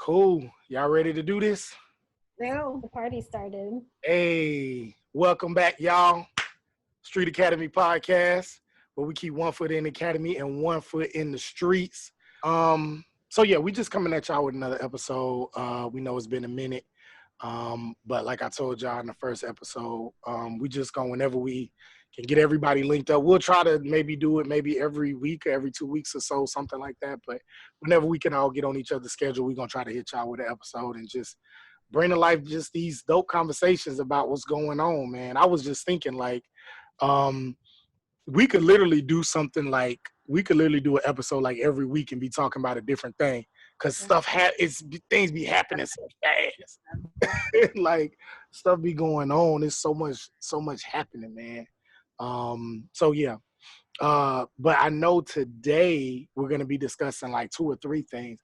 Cool. Y'all ready to do this? No, the party started. Hey, welcome back, y'all. Street Academy Podcast, where we keep 1 foot in the academy and 1 foot in the streets. So yeah, we just coming at y'all with another episode. We know it's been a minute. But like I told y'all in the first episode, we just go whenever we can get everybody linked up. We'll try to maybe do it maybe every week or every 2 weeks or so, something like that. But whenever we can all get on each other's schedule, we're going to try to hit y'all with an episode and just bring to life just these dope conversations about what's going on, man. I was just thinking we could literally do something like, we could literally do an episode like every week and be talking about a different thing. Cause things be happening so fast. Like stuff be going on. There's so much happening, man. So yeah. But I know today we're gonna be discussing like 2 or 3 things.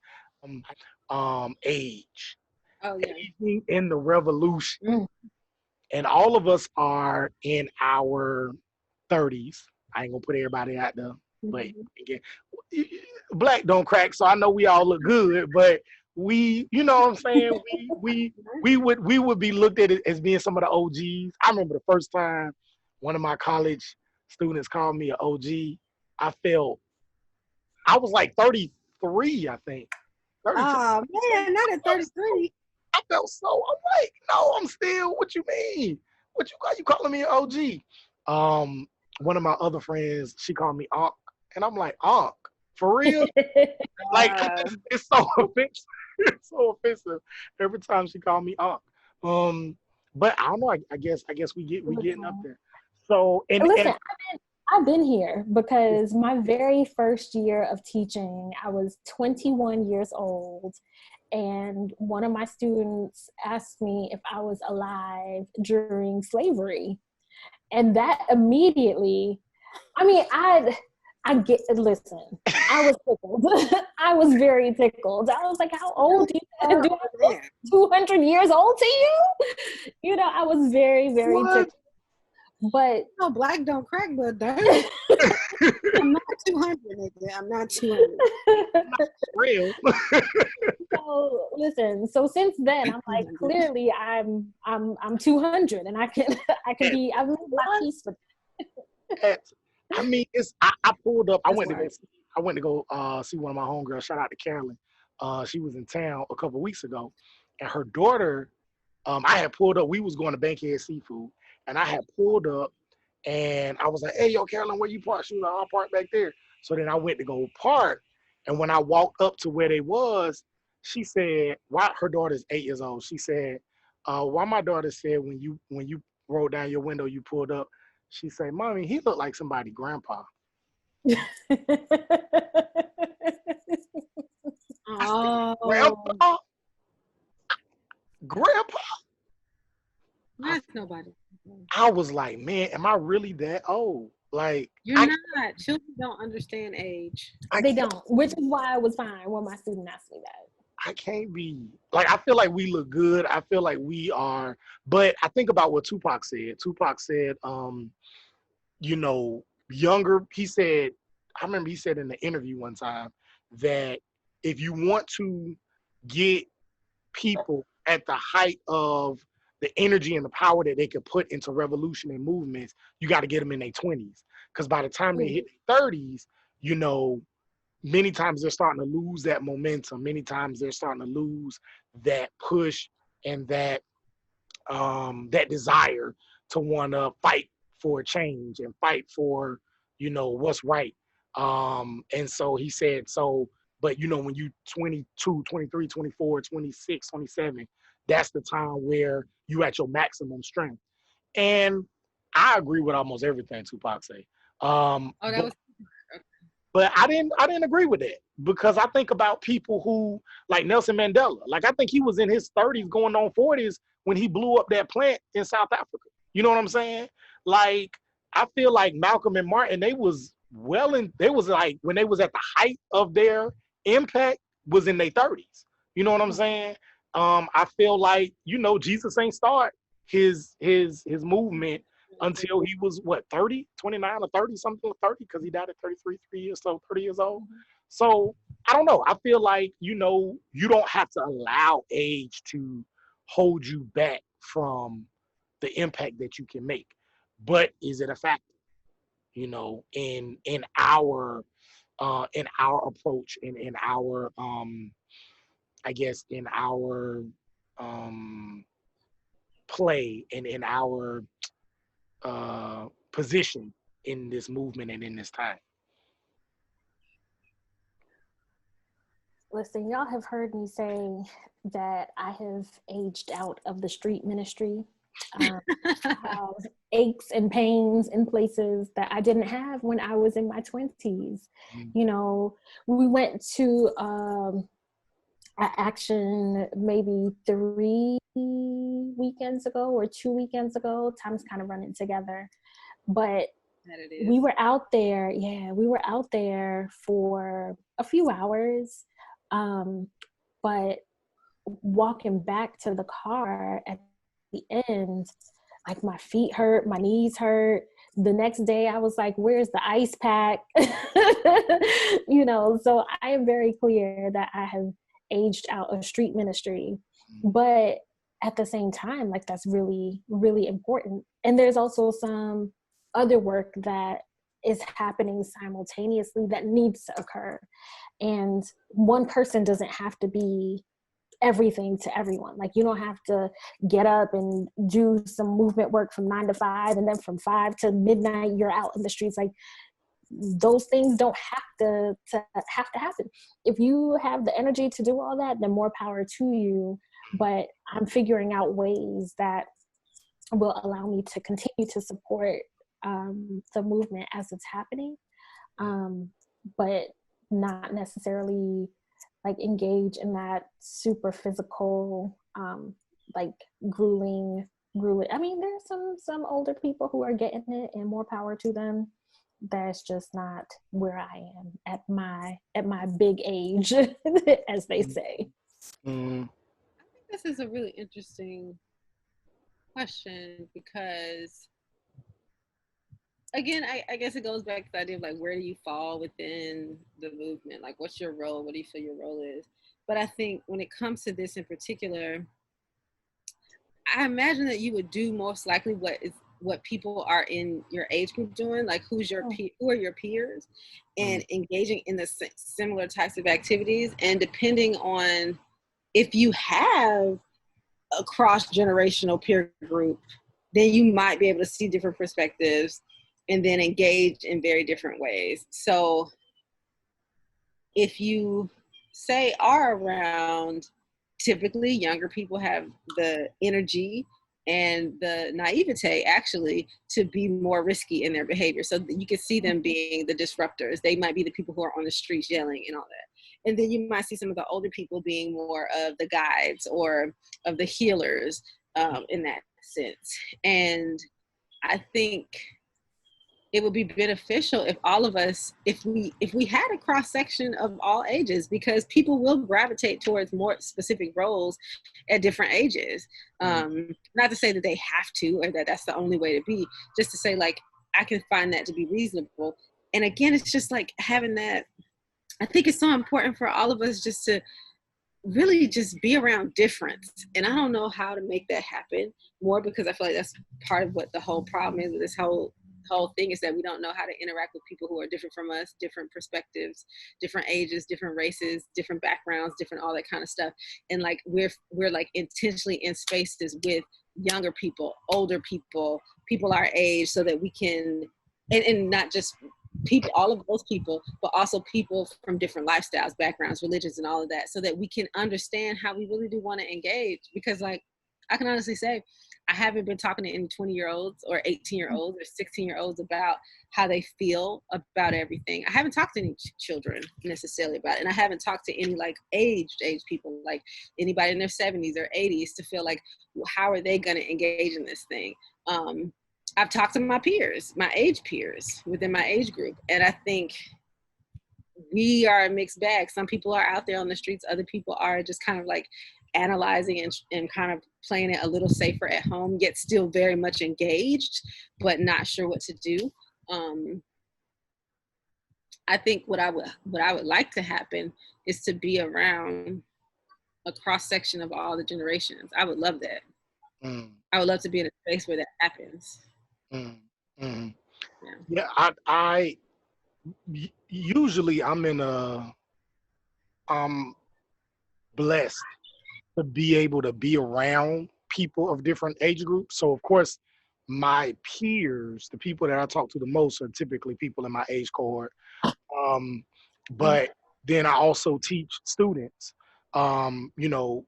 Age. Oh yeah. Aging in the revolution. And all of us are in our 30s. I ain't gonna put everybody out there, but again, black don't crack, so I know we all look good, but we, you know what I'm saying? We would be looked at as being some of the OGs. I remember the first time one of my college students called me an OG. I was like 33, I think. 33. Oh man, not at 33. I felt so. I'm like, no, I'm still. What you mean? What you calling me an OG? One of my other friends, she called me Onk, and I'm like, Onk, for real? Like, it's so offensive. It's so offensive every time she called me Onk. But I don't know. I guess we getting up there. So listen, I've been here because my very first year of teaching, I was 21 years old. And one of my students asked me if I was alive during slavery. And that immediately, I mean, I was tickled. I was very tickled. I was like, how old do you look 200 years old to you? You know, I was very, very tickled. But no, black don't crack, but damn. I'm not 200, nigga. I'm not 200. Not real. So listen. So since then, I'm like, clearly, I'm 200, and I can be. I've made my peace with it. I mean, I pulled up. I went to go see one of my homegirls. Shout out to Carolyn. She was in town a couple weeks ago, and her daughter. I had pulled up. We was going to Bankhead Seafood. And I had pulled up and I was like, hey, yo, Carolyn, where you park? She was like, I'll park back there. So then I went to go park. And when I walked up to where they was, she said, why her daughter's 8 years old. She said, why my daughter said when you rolled down your window, you pulled up, she said, Mommy, he looked like somebody's grandpa. Oh. Grandpa? That's nobody. I was like, man, am I really that old? Like, you're not. Children don't understand age. They don't, which is why I was fine when my student asked me that. I can't be like, I feel like we look good. I feel like we are, but I think about what Tupac said. Tupac said, you know, younger. He said, I remember he said in the interview one time that if you want to get people at the height of the energy and the power that they could put into revolution and movements, you got to get them in their 20s. Because by the time they hit their 30s, you know, many times they're starting to lose that momentum. Many times they're starting to lose that push and that desire to want to fight for a change and fight for, you know, what's right. And so he said, but you know, when you 22, 23, 24, 26, 27, that's the time where you at your maximum strength. And I agree with almost everything Tupac say. But I didn't agree with that, because I think about people who, like Nelson Mandela. Like, I think he was in his 30s going on 40s when he blew up that plant in South Africa. You know what I'm saying? Like, I feel like Malcolm and Martin, they was like, when they was at the height of their impact was in their 30s. You know what I'm saying? I feel like, you know, Jesus ain't start his movement until he was 30, 29 or 30, something, 30, because he died at 33 3 years, so 30 years old. So I don't know. I feel like, you know, you don't have to allow age to hold you back from the impact that you can make. But is it a factor? You know, in our approach, in our I guess in our play, and in our position in this movement and in this time. Listen, y'all have heard me say that I have aged out of the street ministry. I have aches and pains in places that I didn't have when I was in my 20s. You know, we went to action maybe 3 weekends ago or 2 weekends ago. Time's kind of running together. But we were out there, we were out there for a few hours. But walking back to the car at the end, like my feet hurt, my knees hurt. The next day I was like, where's the ice pack? You know, so I am very clear that I have aged out of street ministry. But at the same time, like that's really, really important. And there's also some other work that is happening simultaneously that needs to occur. And one person doesn't have to be everything to everyone. Like you don't have to get up and do some movement work from 9 to 5, and then from 5 to midnight you're out in the streets. Like those things don't have to happen. If you have the energy to do all that, then more power to you. But I'm figuring out ways that will allow me to continue to support the movement as it's happening, but not necessarily like engage in that super physical, like grueling. I mean, there's some older people who are getting it, and more power to them. That's just not where I am at my big age, as they say. I think this is a really interesting question because, again, I guess it goes back to the idea of like, where do you fall within the movement? Like, what's your role? What do you feel your role is? But I think when it comes to this in particular, I imagine that you would do most likely what people are in your age group doing, like who are your peers, and engaging in the similar types of activities. And depending on if you have a cross-generational peer group, then you might be able to see different perspectives and then engage in very different ways. So if you say are around, typically younger people have the energy and the naivete actually to be more risky in their behavior. So you can see them being the disruptors. They might be the people who are on the streets yelling and all that. And then you might see some of the older people being more of the guides or of the healers in that sense. And I think it would be beneficial if all of us, if we had a cross section of all ages, because people will gravitate towards more specific roles at different ages. Not to say that they have to, or that that's the only way to be, just to say like, I can find that to be reasonable. And again, it's just like having that, I think it's so important for all of us just to really just be around difference. And I don't know how to make that happen more, because I feel like that's part of what the whole problem is with this whole thing, is that we don't know how to interact with people who are different from us, different perspectives, different ages, different races, different backgrounds, different all that kind of stuff. And like we're like intentionally in spaces with younger people, older people our age, so that we can, and not just people, all of those people, but also people from different lifestyles, backgrounds, religions, and all of that, so that we can understand how we really do want to engage. Because like, I can honestly say, I haven't been talking to any 20-year-olds or 18-year-olds or 16-year-olds about how they feel about everything. I haven't talked to any children necessarily about it. And I haven't talked to any like aged people, like anybody in their 70s or 80s, to feel like, well, how are they going to engage in this thing? I've talked to my peers, my age peers within my age group. And I think we are a mixed bag. Some people are out there on the streets. Other people are just kind of like analyzing and kind of playing it a little safer at home, yet still very much engaged, but not sure what to do. I think what I would like to happen is to be around a cross section of all the generations. I would love that. I would love to be in a space where that happens. Yeah, I usually I'm blessed to be able to be around people of different age groups. So of course, my peers, the people that I talk to the most, are typically people in my age cohort. But then I also teach students,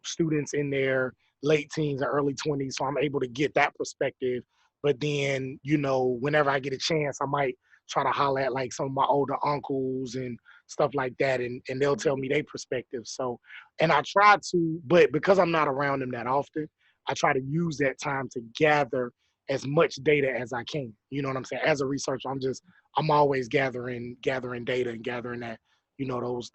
students in their late teens or early 20s. So I'm able to get that perspective. But then, whenever I get a chance, I might try to holler at like some of my older uncles and stuff like that. And they'll tell me their perspective. So, and I try to, but because I'm not around them that often, I try to use that time to gather as much data as I can. You know what I'm saying? As a researcher, I'm always gathering data and gathering that, those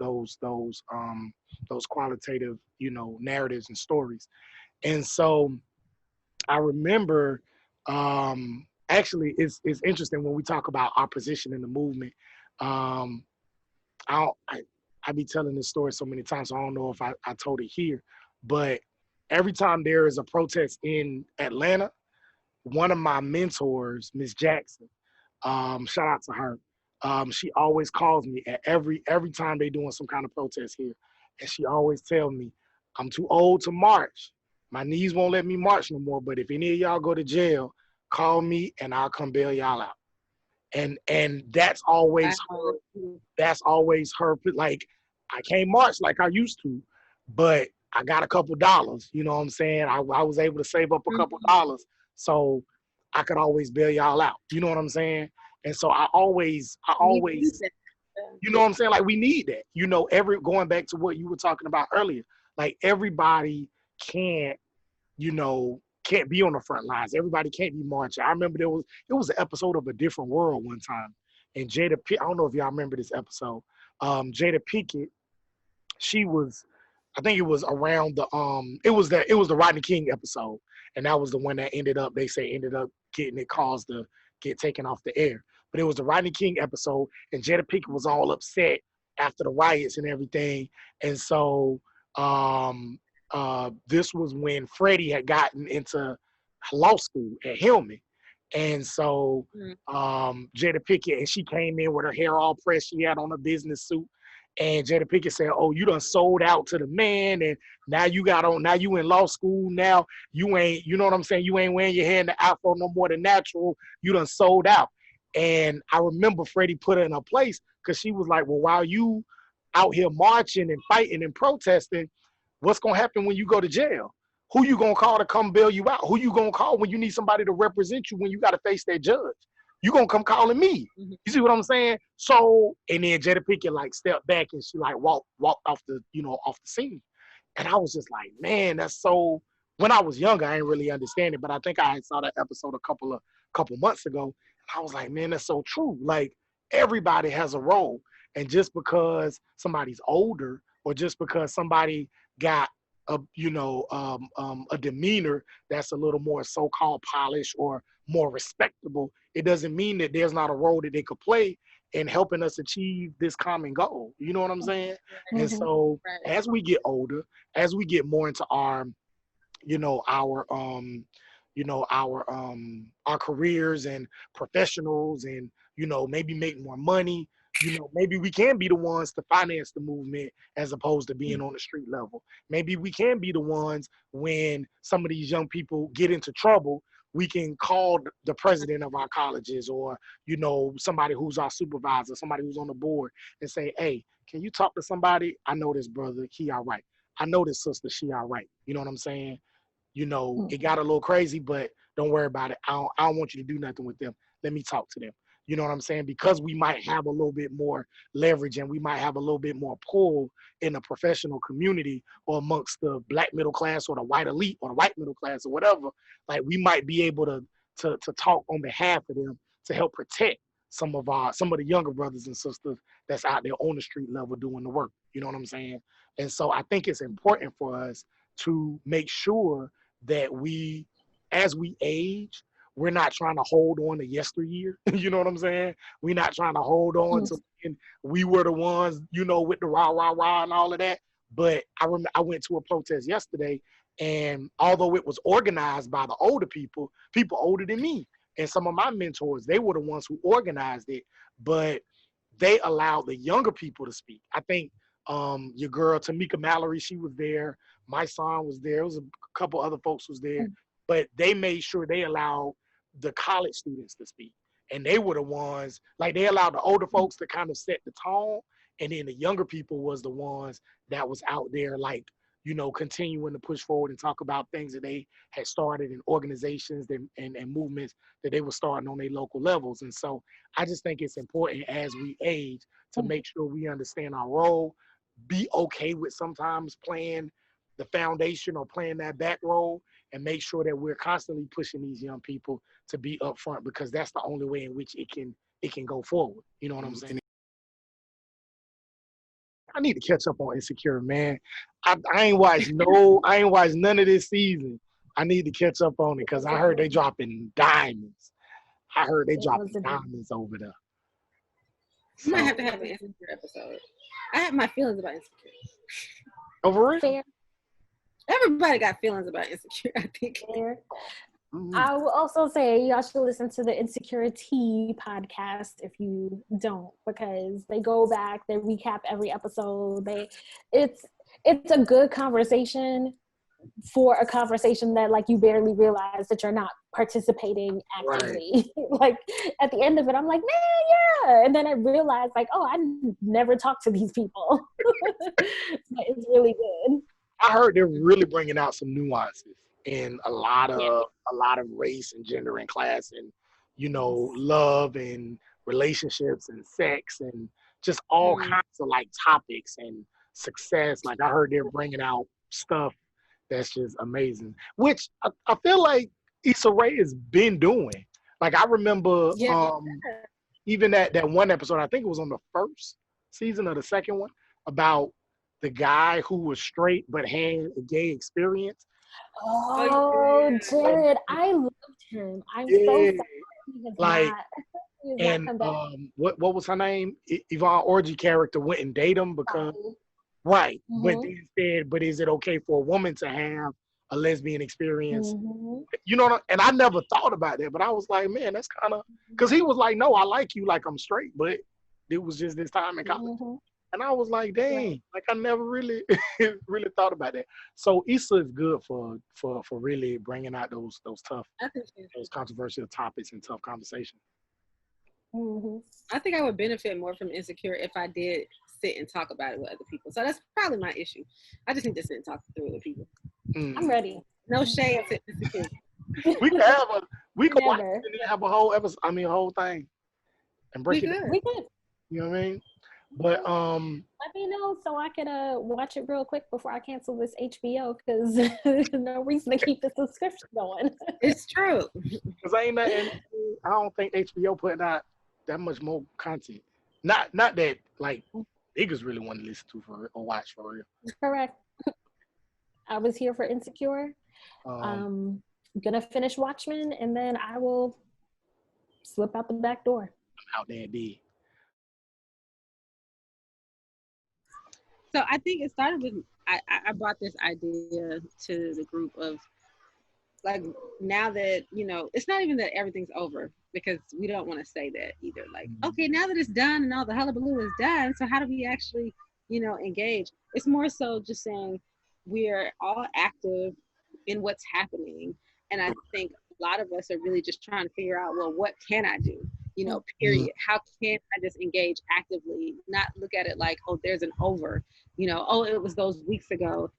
qualitative, narratives and stories. And so I remember, actually it's interesting when we talk about our position in the movement. Um, I be telling this story so many times, so I don't know if I told it here, but every time there is a protest in Atlanta, one of my mentors, Miss Jackson, shout out to her. She always calls me at every time they doing some kind of protest here, and she always tell me, "I'm too old to march. My knees won't let me march no more. But if any of y'all go to jail, call me and I'll come bail y'all out." And that's always her. That's always her. Like, I can't march like I used to, but I got a couple dollars. You know what I'm saying? I was able to save up a couple dollars, so I could always bail y'all out. You know what I'm saying? And so I always, you know what I'm saying? Like, we need that. Going back to what you were talking about earlier, like everybody can't, can't be on the front lines. Everybody can't be marching. I remember it was an episode of A Different World one time, and I don't know if y'all remember this episode. Jada Pinkett, she was, I think it was around it was the Rodney King episode, and that was the one that ended up getting it caused to get taken off the air. But it was the Rodney King episode, and Jada Pinkett was all upset after the riots and everything, and so this was when Freddie had gotten into law school at Hillman. And so Jada Pinkett, and she came in with her hair all pressed. She had on a business suit. And Jada Pinkett said, "Oh, you done sold out to the man, and now you in law school. Now you ain't, you know what I'm saying? You ain't wearing your hair in the afro no more than natural. You done sold out." And I remember Freddie put her in her place because she was like, "Well, while you out here marching and fighting and protesting, what's gonna happen when you go to jail? Who you gonna call to come bail you out? Who you gonna call when you need somebody to represent you when you gotta face that judge? You gonna come calling me." You see what I'm saying? So, and then Jada Pinkett like stepped back and she like walked off the scene. And I was just like, man, that's so. When I was younger, I didn't really understand it, but I think I saw that episode a couple months ago. And I was like, man, that's so true. Like, everybody has a role, and just because somebody's older, or just because somebody got a demeanor that's a little more so-called polished or more respectable, it doesn't mean that there's not a role that they could play in helping us achieve this common goal. You know what I'm saying? And so as we get older, as we get more into our our careers and professionals, and maybe make more money, maybe we can be the ones to finance the movement as opposed to being on the street level. Maybe we can be the ones, when some of these young people get into trouble, we can call the president of our colleges, or somebody who's our supervisor, somebody who's on the board, and say, "Hey, can you talk to somebody? I know this brother, he all right. I know this sister, she all right." You know what I'm saying? It got a little crazy, but don't worry about it. I don't want you to do nothing with them. Let me talk to them. You know what I'm saying? Because we might have a little bit more leverage, and we might have a little bit more pull in the professional community, or amongst the black middle class, or the white elite, or the white middle class, or whatever. Like, we might be able to talk on behalf of them to help protect some of the younger brothers and sisters that's out there on the street level doing the work. You know what I'm saying? And so I think it's important for us to make sure that as we age, we're not trying to hold on to yesteryear. You know what I'm saying? We're not trying to hold on to when we were the ones, you know, with the rah, rah, rah and all of that. But I remember I went to a protest yesterday, and although it was organized by the older people, people older than me, and some of my mentors, they were the ones who organized it, but they allowed the younger people to speak. I think your girl Tamika Mallory, she was there. My son was there. There was a couple other folks was there, but they made sure they allowed the college students to speak, and they were the ones, like, they allowed the older folks to kind of set the tone, and then the younger people was the ones that was out there, like, you know, continuing to push forward and talk about things that they had started in organizations and movements that they were starting on their local levels. And so I just think it's important as we age to make sure we understand our role, be okay with sometimes playing the foundation or playing that back role, and make sure that we're constantly pushing these young people to be upfront, because that's the only way in which it can go forward. You know what I'm saying? I need to catch up on Insecure, man. I ain't watched none of this season. I need to catch up on it because I heard they dropping diamonds. I heard they dropping diamonds over there. You might have to have an Insecure episode. I have my feelings about Insecure. Over it? Fair. Everybody got feelings about Insecure, I think. Fair. I will also say y'all should listen to the Insecurity podcast if you don't, because they go back, they recap every episode. It's a good conversation for a conversation that, like, you barely realize that you're not participating actively. Right. Like, at the end of it, I'm like, man, yeah. And then I realized, like, oh, I never talked to these people. But it's really good. I heard they're really bringing out some nuances in a lot of race and gender and class and, you know, love and relationships and sex and just all kinds of, like, topics and success. Like, I heard they're bringing out stuff that's just amazing, which I feel like Issa Rae has been doing. Like, I remember even that one episode, I think it was on the first season or the second one, about the guy who was straight but had a gay experience. Oh, Jared, I loved him. I'm so sorry he has like, not what was her name? Yvonne Orji character went and date him because but then said, but is it okay for a woman to have a lesbian experience? You know, and I never thought about that, but I was like, man, that's kind of, because he was like, no, I like you like I'm straight, but it was just this time in college. And I was like, dang, like, I never really really thought about that. So Issa is good for really bringing out those tough, those controversial topics and tough conversations. I think I would benefit more from Insecure if I did sit and talk about it with other people. So that's probably my issue. I just need to sit and talk through it with people. I'm ready. No shade to Insecure. We can watch it and have a whole episode. I mean, a whole thing, and break it. We could. You know what I mean? But let me know so I could watch it real quick before I cancel this HBO, because there's no reason to keep the subscription going. It's true. Because I don't think HBO putting out that much more content. Not that, like, niggas really want to listen to or watch for real. Correct. I was here for Insecure. Gonna finish Watchmen, and then I will slip out the back door. I'm out there, D. So I think it started with, I brought this idea to the group of, like, now that, you know, it's not even that everything's over, because we don't want to say that either. Like, okay, now that it's done and all the hullabaloo is done, so how do we actually, you know, engage? It's more so just saying we're all active in what's happening. And I think a lot of us are really just trying to figure out, well, what can I do? You know, period. How can I just engage actively, not look at it like, oh, there's an over, you know, oh, it was those weeks ago.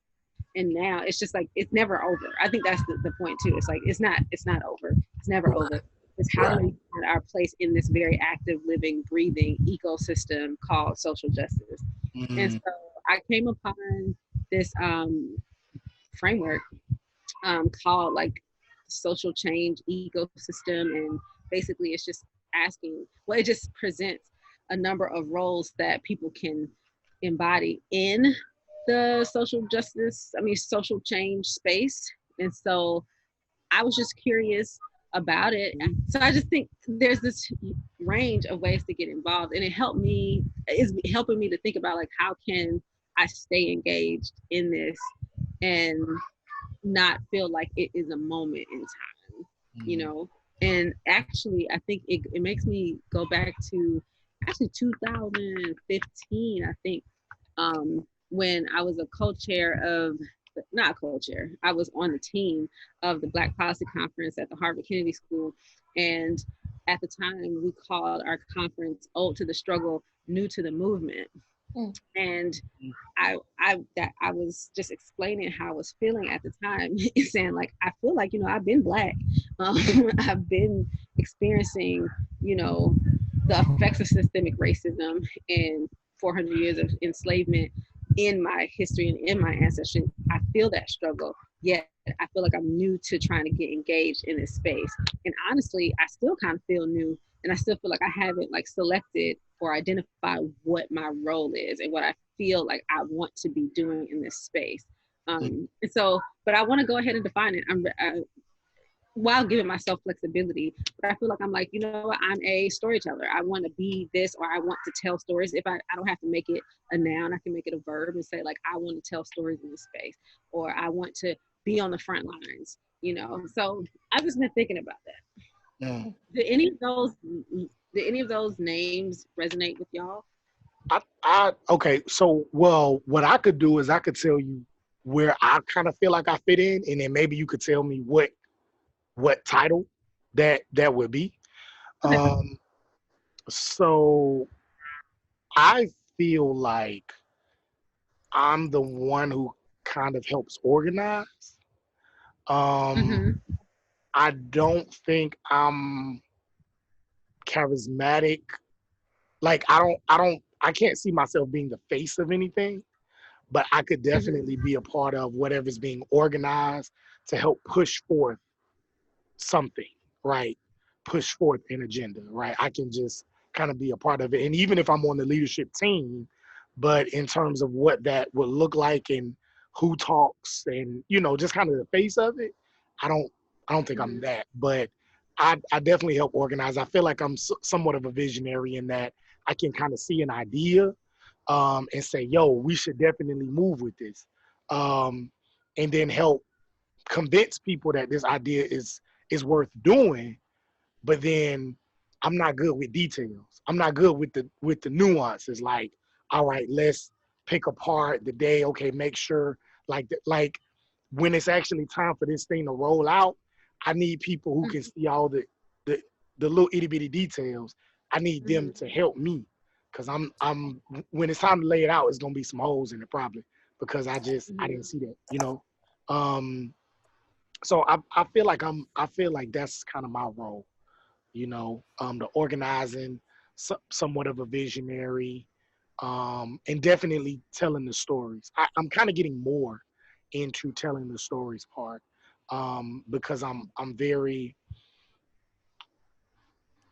And now it's just like, it's never over. I think that's the point too. It's like, it's not over. It's never over. It's how do we find our place in this very active, living, breathing ecosystem called social justice. And so I came upon this framework called, like, social change ecosystem. And basically it's just asking, well, it just presents a number of roles that people can embody in the social change space. And so I was just curious, about it. So I just think there's this range of ways to get involved, and is helping me to think about like how can I stay engaged in this and not feel like it is a moment in time, you know. And actually I think it makes me go back to actually 2015, I think, when I was a co-chair of, not co-chair, I was on the team of the Black Policy Conference at the Harvard Kennedy School. And at the time, we called our conference Ode to the Struggle, New to the Movement. And I was just explaining how I was feeling at the time, and saying like, I feel like, you know, I've been Black, I've been experiencing, you know, the effects of systemic racism and 400 years of enslavement in my history and in my ancestry. I feel that struggle, yet I feel like I'm new to trying to get engaged in this space. And honestly, I still kind of feel new, and I still feel like I haven't like selected or identified what my role is and what I feel like I want to be doing in this space. And so, but I want to go ahead and define it. While giving myself flexibility, but I feel like I'm like, you know what, I'm a storyteller. I want to be this, or I want to tell stories. If I don't have to make it a noun, I can make it a verb and say like, I want to tell stories in this space, or I want to be on the front lines, you know. So I've just been thinking about that. Did any of those names resonate with y'all? Okay, so well, what I could do is I could tell you where I kind of feel like I fit in, and then maybe you could tell me what title that would be. Okay. So I feel like I'm the one who kind of helps organize. Mm-hmm. I don't think I'm charismatic. Like I can't see myself being the face of anything, but I could definitely be a part of whatever's being organized to help push forth something, right? Push forth an agenda, right? I can just kind of be a part of it. And even if I'm on the leadership team, but in terms of what that would look like and who talks and, you know, just kind of the face of it, I don't think I'm that, but I definitely help organize. I feel like I'm somewhat of a visionary in that I can kind of see an idea and say, yo, we should definitely move with this. And then help convince people that this idea is worth doing, but then I'm not good with details. I'm not good with the nuances. Like, all right, let's pick apart the day. Okay, make sure like when it's actually time for this thing to roll out, I need people who can see all the the little itty bitty details. I need them to help me because I'm when it's time to lay it out, it's gonna be some holes in it probably because I didn't see that, you know. Um, so I feel like I feel like that's kind of my role, you know, the organizing, somewhat of a visionary, and definitely telling the stories. I'm kind of getting more into telling the stories part because I'm very,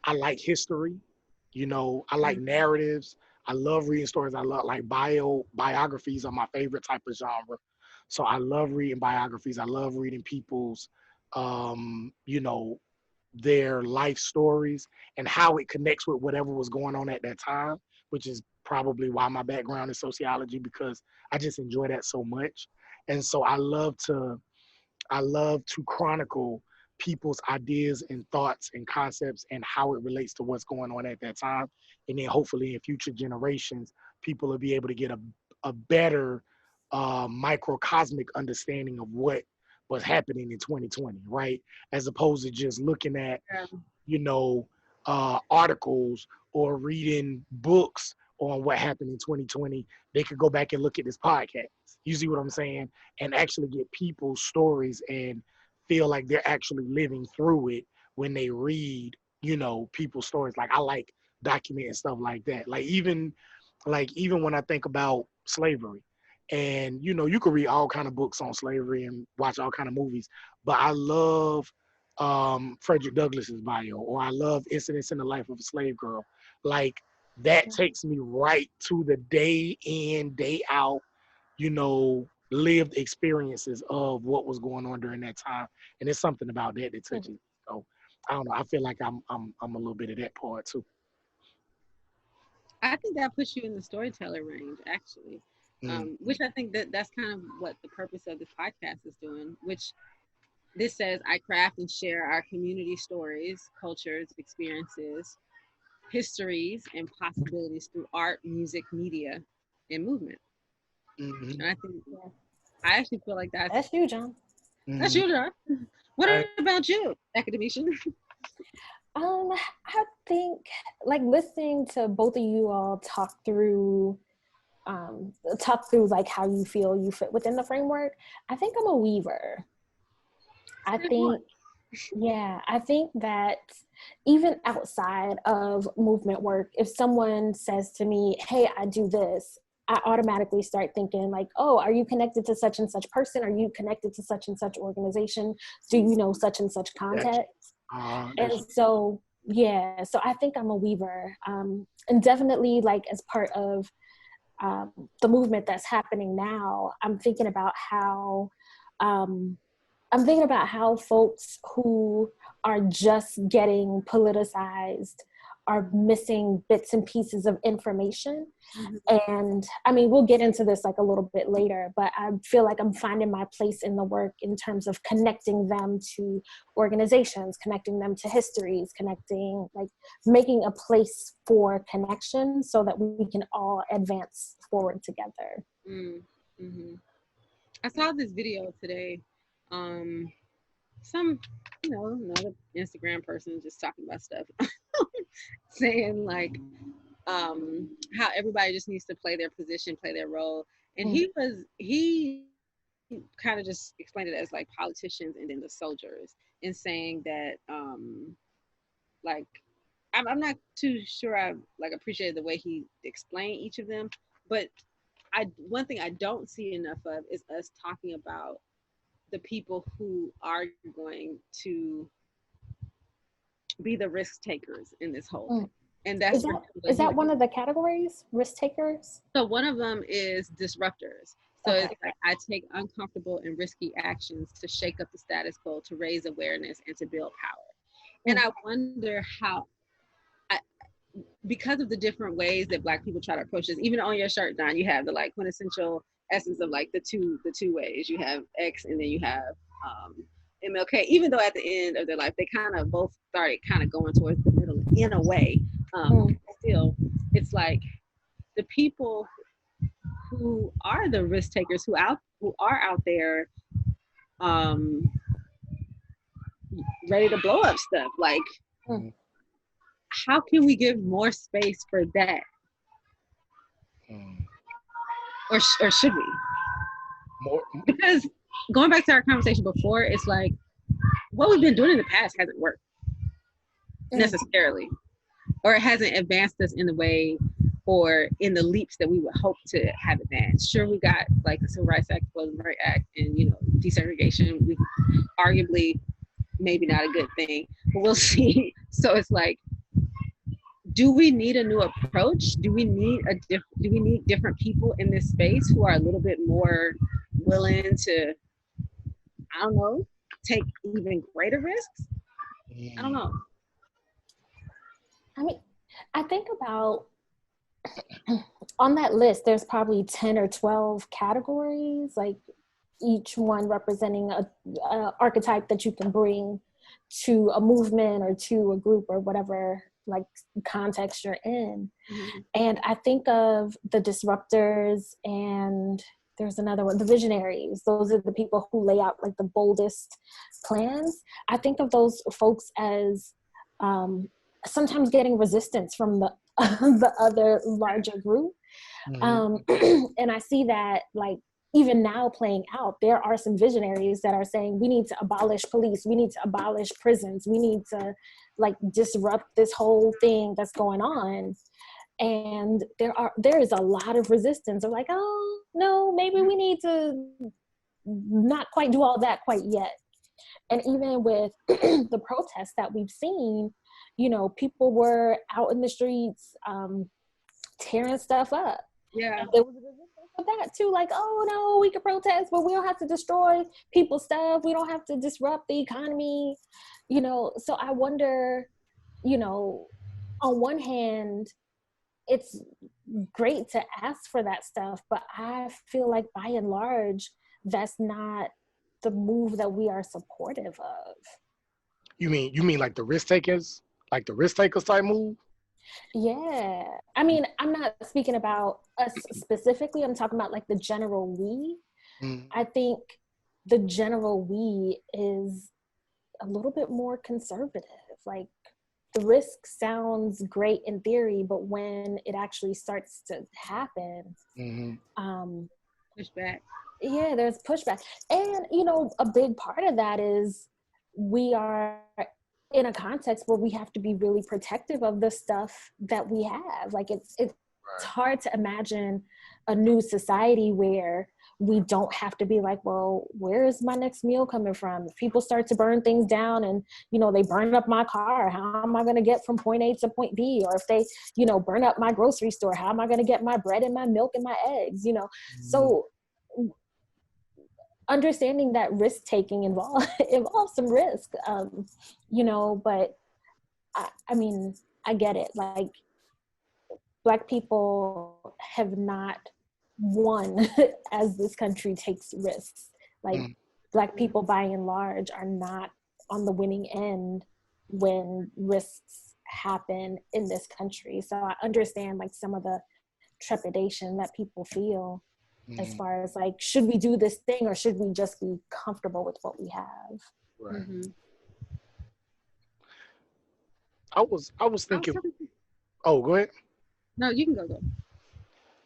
I like history, you know, I like narratives. I love reading stories. I love like biographies are my favorite type of genre. So I love reading biographies. I love reading people's, you know, their life stories and how it connects with whatever was going on at that time, which is probably why my background is sociology because I just enjoy that so much. And so I love to chronicle people's ideas and thoughts and concepts and how it relates to what's going on at that time. And then hopefully in future generations, people will be able to get a better microcosmic understanding of what was happening in 2020, right? As opposed to just looking at, you know, articles or reading books on what happened in 2020. They could go back and look at this podcast. You see what I'm saying? And actually get people's stories and feel like they're actually living through it when they read, you know, people's stories. Like I like documenting stuff like that. Like even when I think about slavery, and you know, you could read all kind of books on slavery and watch all kind of movies, but I love Frederick Douglass's bio, or I love Incidents in the Life of a Slave Girl. Like that takes me right to the day in, day out, you know, lived experiences of what was going on during that time. And it's something about that that touches me. So I don't know. I feel like I'm a little bit of that part too. I think that puts you in the storyteller range, actually, Mm, which I think that's kind of what the purpose of this podcast is doing. Which this says, I craft and share our community stories, cultures, experiences, histories, and possibilities through art, music, media, and movement. mm-hmm, And I think Yeah. I actually feel like That's you, John. that's mm-hmm. you, John. What about you, academician? I think like listening to both of you all talk through like how you feel you fit within the framework. I think I'm a weaver. I Good point. think, yeah, I think that even outside of movement work, if someone says to me, hey, I do this, I automatically start thinking like, oh, are you connected to such and such person? Are you connected to such and such organization? Do you know such and such Gotcha. context? And That's so, yeah, so I think I'm a weaver. And definitely like as part of the movement that's happening now, um, I'm thinking about how folks who are just getting politicized are missing bits and pieces of information. Mm-hmm. And I mean, we'll get into this like a little bit later, but I feel like I'm finding my place in the work in terms of connecting them to organizations, connecting them to histories, like making a place for connection so that we can all advance forward together. Mm-hmm. I saw this video today. Um, some, another Instagram person just talking about stuff, saying like how everybody just needs to play their position, play their role. And Mm. he kind of just explained it as like politicians and then the soldiers, and saying that like I'm not too sure I like appreciated the way he explained each of them, but I one thing I don't see enough of is us talking about the people who are going to be the risk takers in this whole thing. Mm. And that's where Is he that was. one of the categories? Risk takers? So one of them is disruptors. So Okay. it's like I take uncomfortable and risky actions to shake up the status quo, to raise awareness, and to build power. And Mm. I wonder how, I, because of the different ways that Black people try to approach this. Even on your shirt, Don, you have the like quintessential essence of like the two ways. You have X, and then you have MLK. Even though at the end of their life, they kind of both started kind of going towards the middle in a way. Mm. Still, it's like the people who are the risk takers, who are out there um ready to blow up stuff. Like, Mm. how can we give more space for that, mm, or should we? more. Because going back to our conversation before, it's like what we've been doing in the past hasn't worked necessarily, or it hasn't advanced us in the way or in the leaps that we would hope to have advanced. Sure, we got like the Civil Rights Act, Voting Rights Act, and desegregation. We arguably maybe not a good thing, but we'll see. So it's like, do we need a new approach? Do we need different people in this space who are a little bit more willing to, I don't know, take even greater risks? I don't Mm, know. I mean, I think about on that list, there's probably 10 or 12 categories, like each one representing a archetype that you can bring to a movement or to a group or whatever like context you're in. Mm-hmm. And I think of the disruptors, and there's another one, the visionaries. Those are the people who lay out like the boldest plans. I think of those folks as sometimes getting resistance from the the other larger group. mm, And I see that like even now playing out, there are some visionaries that are saying we need to abolish police, we need to abolish prisons, we need to like disrupt this whole thing that's going on. And there is a lot of resistance of like, oh no, maybe we need to not quite do all that quite yet. And even with the protests that we've seen, people were out in the streets tearing stuff up. Yeah. And there was resistance to that too. Like, oh no, we can protest, but we don't have to destroy people's stuff. We don't have to disrupt the economy, you know. So I wonder, you know, on one hand, it's great to ask for that stuff, but I feel like by and large, that's not the move that we are supportive of. You mean like the risk takers, like the risk takers type move? Yeah. I mean, I'm not speaking about us specifically. I'm talking about like the general we. Mm. I think the general we is a little bit more conservative. Like the risk sounds great in theory, but when it actually starts to happen, Pushback. yeah, there's pushback. And, you know, a big part of that is we are in a context where we have to be really protective of the stuff that we have. Like it's hard to imagine a new society where we don't have to be like, well, where is my next meal coming from? If people start to burn things down and, you know, they burn up my car, how am I going to get from point A to point B? Or if they, you know, burn up my grocery store, how am I going to get my bread and my milk and my eggs, you know? So understanding that risk taking involves some risk, you know, but I mean, I get it. Like Black people have not won as this country takes risks. Like Black people by and large are not on the winning end when risks happen in this country. So I understand like some of the trepidation that people feel as far as like, should we do this thing or should we just be comfortable with what we have? Right. I was thinking. Oh, go ahead. No, you can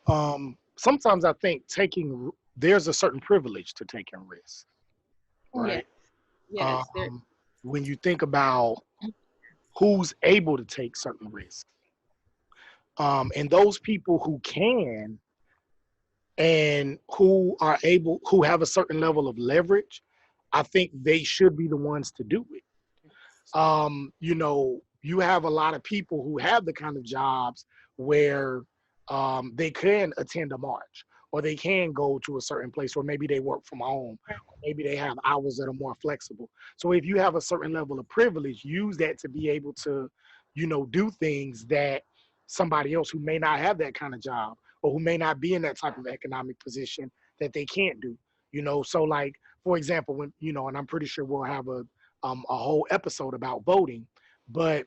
go. Sometimes I think there's a certain privilege to taking risks, right? Yes. When you think about who's able to take certain risks, and those people who can and who are able, who have a certain level of leverage, I think they should be the ones to do it. You know, you have a lot of people who have the kind of jobs where they can attend a march or they can go to a certain place, or maybe they work from home, or maybe they have hours that are more flexible. So if you have a certain level of privilege, use that to be able to, you know, do things that somebody else who may not have that kind of job or who may not be in that type of economic position that they can't do. You know, so like for example, when you know, and I'm pretty sure we'll have a whole episode about voting, but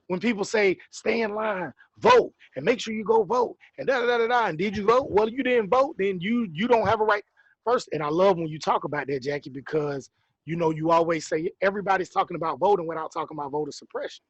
when people say stay in line, vote, and make sure you go vote, and da da da da, and did you vote? Well, you didn't vote, then you don't have a right. First, and I love when you talk about that, Jackie, because you know you always say everybody's talking about voting without talking about voter suppression,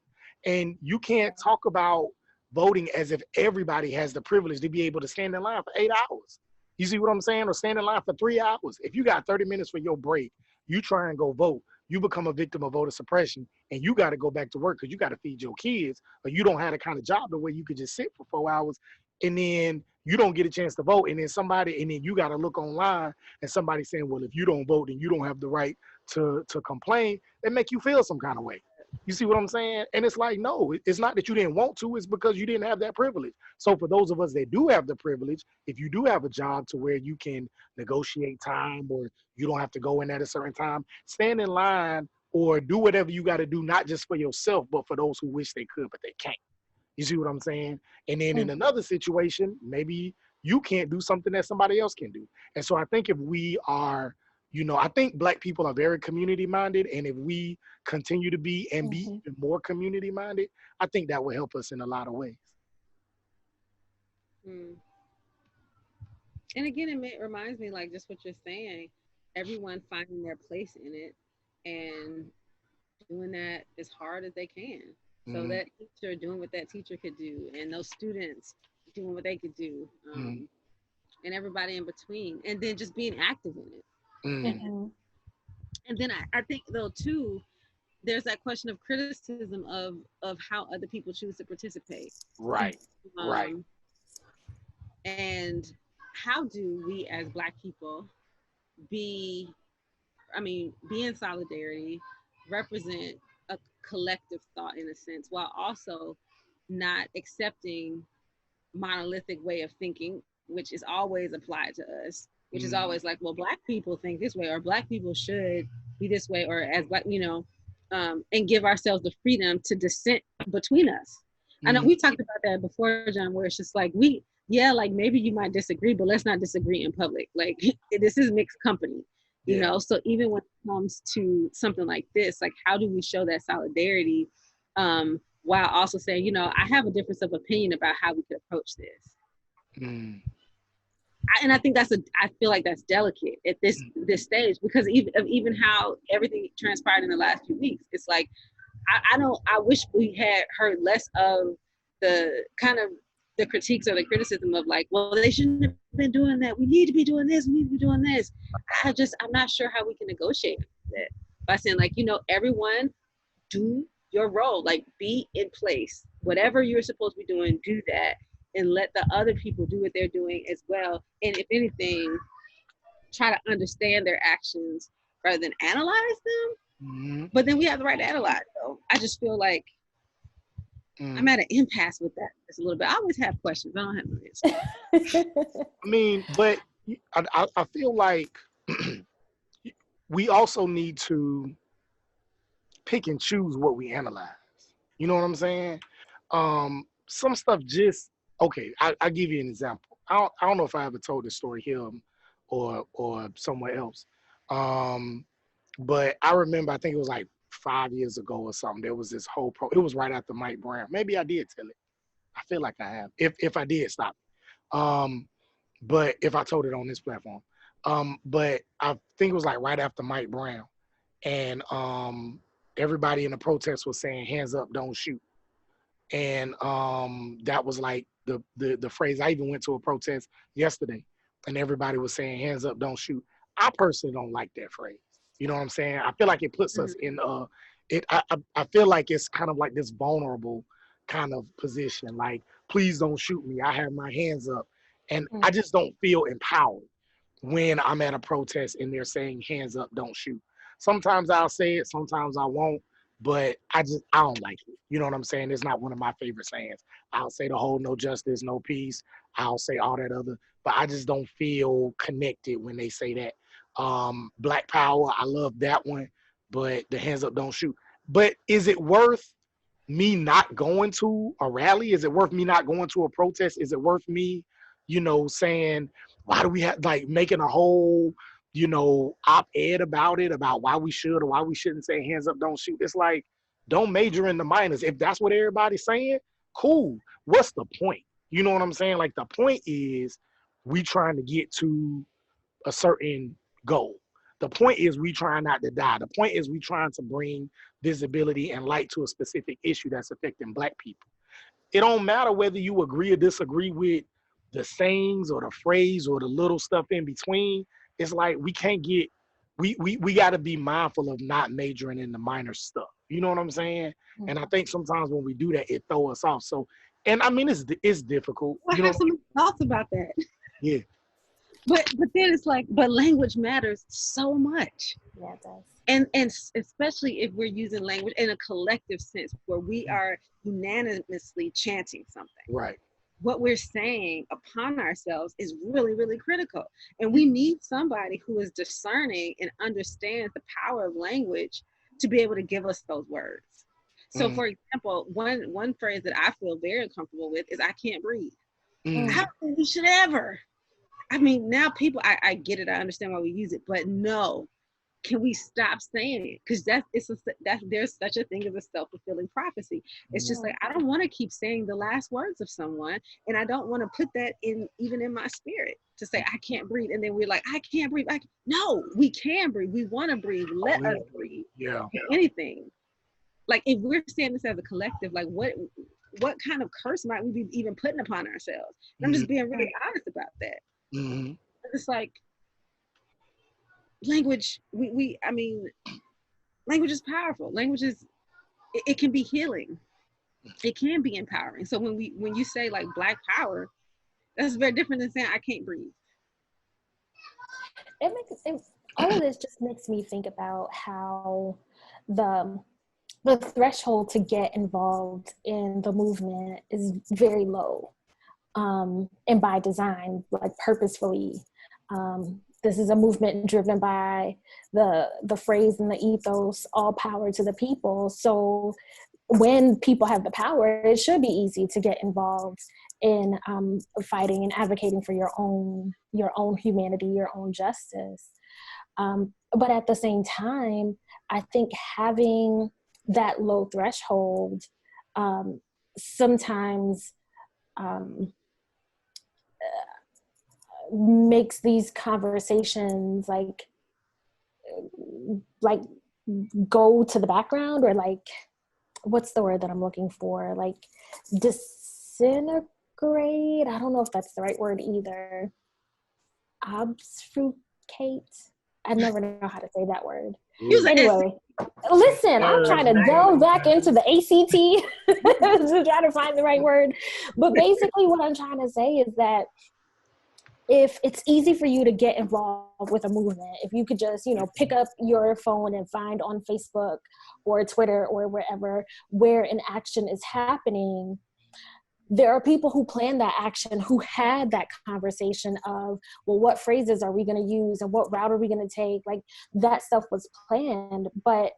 and you can't talk about voting as if everybody has the privilege to be able to stand in line for 8 hours. You see what I'm saying? Or stand in line for 3 hours. If you got 30 minutes for your break, you try and go vote, you become a victim of voter suppression, and you got to go back to work because you got to feed your kids, or you don't have the kind of job the way you could just sit for 4 hours, and then you don't get a chance to vote, and then you got to look online, and somebody saying, well, if you don't vote, then you don't have the right to complain. That make you feel some kind of way. You see what I'm saying? And it's like, no, it's not that you didn't want to, it's because you didn't have that privilege. So for those of us that do have the privilege, if you do have a job to where you can negotiate time, or you don't have to go in at a certain time, stand in line or do whatever you got to do, not just for yourself, but for those who wish they could, but they can't. You see what I'm saying? And then in another situation, maybe you can't do something that somebody else can do. And so I think if we are, you know, I think Black people are very community minded. And if we continue to be and be even more community minded, I think that will help us in a lot of ways. And again, it reminds me, like just what you're saying, everyone finding their place in it and doing that as hard as they can. So that teacher doing what that teacher could do, and those students doing what they could do, and everybody in between, and then just being active in it. And then I think though too, there's that question of criticism of how other people choose to participate. Right. Right. And how do we as Black people be in solidarity, represent a collective thought in a sense, while also not accepting monolithic way of thinking which is always applied to us, which is always like, well, Black people think this way, or Black people should be this way, or as Black, and give ourselves the freedom to dissent between us. I know we talked about that before, John, where it's just like like maybe you might disagree, but let's not disagree in public. Like this is mixed company, you know? So even when it comes to something like this, like how do we show that solidarity while also saying, I have a difference of opinion about how we could approach this. And I think I feel like that's delicate at this stage, because even how everything transpired in the last few weeks, it's like, I wish we had heard less of the kind of the critiques or the criticism of like, well, they shouldn't have been doing that. We need to be doing this. We need to be doing this. I'm not sure how we can negotiate that by saying like, everyone do your role, like be in place, whatever you're supposed to be doing, do that, and let the other people do what they're doing as well. And if anything, try to understand their actions rather than analyze them. But then we have the right to analyze. So I just feel like I'm at an impasse with that just a little bit. I always have questions. I don't have no answers. I mean, but I feel like we also need to pick and choose what we analyze. You know what I'm saying? Some stuff just okay. I'll give you an example. I don't know if I ever told this story here or somewhere else. But I remember, I think it was like 5 years ago or something. There was this whole it was right after Mike Brown. Maybe I did tell it. I feel like I have. If I did, stop it. But if I told it on this platform. But I think it was like right after Mike Brown, and everybody in the protest was saying, "Hands up, don't shoot." And that was like the phrase. I even went to a protest yesterday, and everybody was saying, "Hands up, don't shoot." I personally don't like that phrase. You know what I'm saying? I feel like it puts us in I feel like it's kind of like this vulnerable kind of position. Like, please don't shoot me. I have my hands up. And I just don't feel empowered when I'm at a protest and they're saying, hands up, don't shoot. Sometimes I'll say it, sometimes I won't, but I don't like it. You know what I'm saying? It's not one of my favorite sayings. I'll say the whole no justice, no peace. I'll say all that other, but I just don't feel connected when they say that. Black Power, I love that one, but the hands up, don't shoot. But is it worth me not going to a rally? Is it worth me not going to a protest? Is it worth me, saying, why do we have, like, making a whole, op-ed about it, about why we should or why we shouldn't say hands up, don't shoot? It's like, don't major in the minors. If that's what everybody's saying, cool. What's the point? You know what I'm saying? Like, the point is we trying to get to a certain goal. The point is we trying not to die. The point is we trying to bring visibility and light to a specific issue that's affecting Black people. It don't matter whether you agree or disagree with the sayings or the phrase or the little stuff in between. It's like we can't get, we got to be mindful of not majoring in the minor stuff. You know what I'm saying? And I think sometimes when we do that, it throws us off. So, and I mean, it's difficult. I have some thoughts about that. Yeah. But then it's like, but language matters so much. Yeah, it does. And especially if we're using language in a collective sense where we are unanimously chanting something. Right. What we're saying upon ourselves is really, really critical. And we need somebody who is discerning and understands the power of language to be able to give us those words. So for example, one phrase that I feel very comfortable with is I can't breathe. I don't think we should ever. I mean, now people, I get it. I understand why we use it, but no, can we stop saying it? Because there's such a thing as a self-fulfilling prophecy. It's just like, I don't want to keep saying the last words of someone, and I don't want to put that even in my spirit to say, I can't breathe. And then we're like, I can't breathe. No, we can breathe. We want to breathe. Let us breathe. Yeah. Anything. Like, if we're saying this as a collective, like what kind of curse might we be even putting upon ourselves? And I'm just being really honest about that. It's like language, I mean, language is powerful. Language is, it can be healing. It can be empowering. So when you say like Black Power, that's very different than saying I can't breathe. All of this just makes me think about how the threshold to get involved in the movement is very low. and by design, like purposefully. This is a movement driven by the phrase and the ethos, all power to the people. So when people have the power, it should be easy to get involved in fighting and advocating for your own humanity, your own justice. But at the same time, I think having that low threshold sometimes makes these conversations like go to the background, or like, what's the word that I'm looking for? Like disintegrate. I don't know if that's the right word either. Obfuscate. I never know how to say that word. Anyway, listen, I'm trying to delve back into the ACT to try to find the right word. But basically what I'm trying to say is that if it's easy for you to get involved with a movement, if you could just, pick up your phone and find on Facebook or Twitter or wherever where an action is happening, there are people who plan that action, who had that conversation of, well, what phrases are we going to use and what route are we going to take? Like, that stuff was planned. But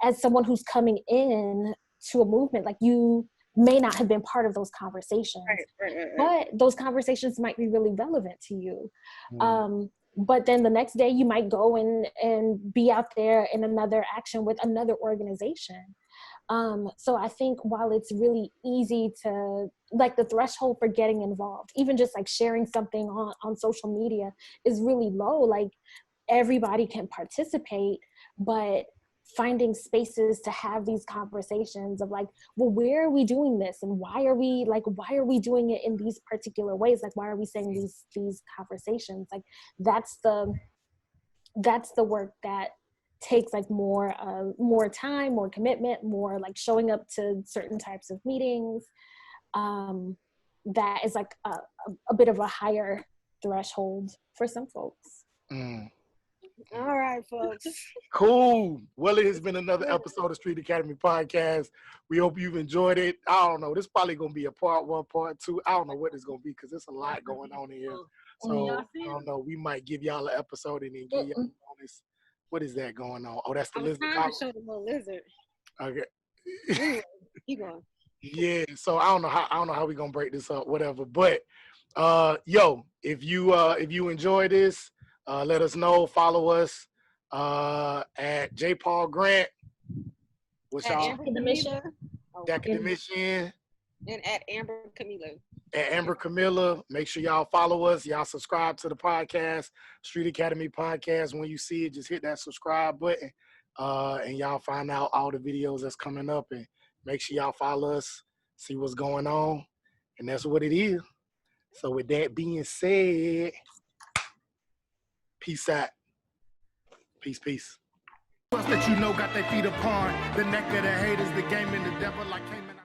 as someone who's coming in to a movement, like, you may not have been part of those conversations, right. But those conversations might be really relevant to you. But then the next day you might go and be out there in another action with another organization. So I think while it's really easy to, like, the threshold for getting involved, even just like sharing something on social media is really low. Like, everybody can participate, but finding spaces to have these conversations of like, well, where are we doing this? And why are we doing it in these particular ways? Like, why are we saying these conversations? Like, that's the work that takes like more time, more commitment, more like showing up to certain types of meetings. That is like a bit of a higher threshold for some folks. All right, folks. Cool. Well, it has been another episode of Street Academy Podcast. We hope you've enjoyed it. I don't know. This is probably going to be a part 1, part 2. I don't know what it's going to be because there's a lot going on in here. So, I don't know. We might give y'all an episode and then give y'all a bonus. What is that going on? Oh, that's the lizard. I'm trying to show the little lizard. Okay. Keep going. Yeah. So I don't know how we're going to break this up, whatever. But, if you enjoy this, let us know. Follow us at J. Paul Grant. What's y'all? Academician. And at Amber Camilla. At Amber Camilla. Make sure y'all follow us. Y'all subscribe to the podcast, Street Academy Podcast. When you see it, just hit that subscribe button. And y'all find out all the videos that's coming up. And make sure y'all follow us, see what's going on. And that's what it is. So with that being said, peace out. Peace. That got their feet upon the neck of the haters, the game and the devil like came in.